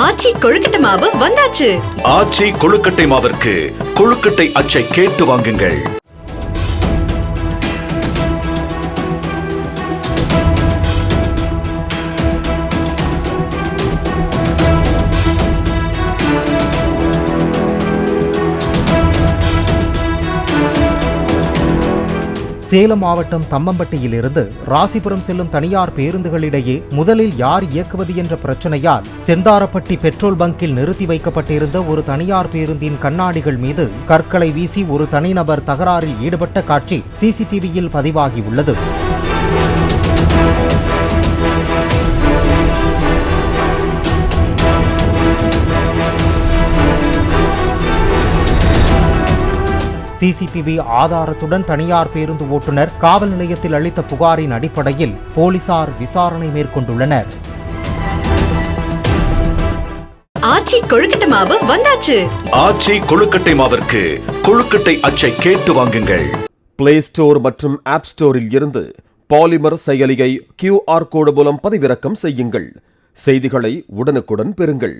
ஆச்சி கொழுக்கட்டை மாவு வந்தாச்சு. ஆச்சி கொழுக்கட்டை மாவிற்கு கொழுக்கட்டை அச்சை கேட்டு வாங்குங்கள். சேலம் மாவட்டம் தம்மம்பட்டியிலிருந்து ராசிபுரம் செல்லும் தனியார் பேருந்துகளிடையே முதலில் யார் இயக்குவது என்ற பிரச்சனையால் செந்தாரப்பட்டி பெட்ரோல் பங்கில் நிறுத்தி வைக்கப்பட்டிருந்த ஒரு தனியார் பேருந்தின் கண்ணாடிகள் மீது கற்களை வீசி ஒரு தனிநபர் தகராறில் ஈடுபட்ட காட்சி சிசிடிவியில் பதிவாகியுள்ளது. சிசிடிவி ஆதாரத்துடன் தனியார் பேருந்து ஓட்டுநர் காவல் நிலையத்தில் அளித்த புகாரின் அடிப்படையில் போலீசார் விசாரணை மேற்கொண்டுள்ளனர். ஆச்சி கொழுக்கட்டை மாவு வந்தாச்சு. ஆச்சி கொழுக்கட்டை மாவிற்கு கொழுக்கட்டை அச்சை கேட்டு வாங்குங்கள். பிளே ஸ்டோர் மற்றும் ஆப் ஸ்டோரில் இருந்து பாலிமர் செயலியை QR கோடு மூலம் பதிவிறக்கம் செய்யுங்கள். செய்திகளை உடனுக்குடன் பெறுங்கள்.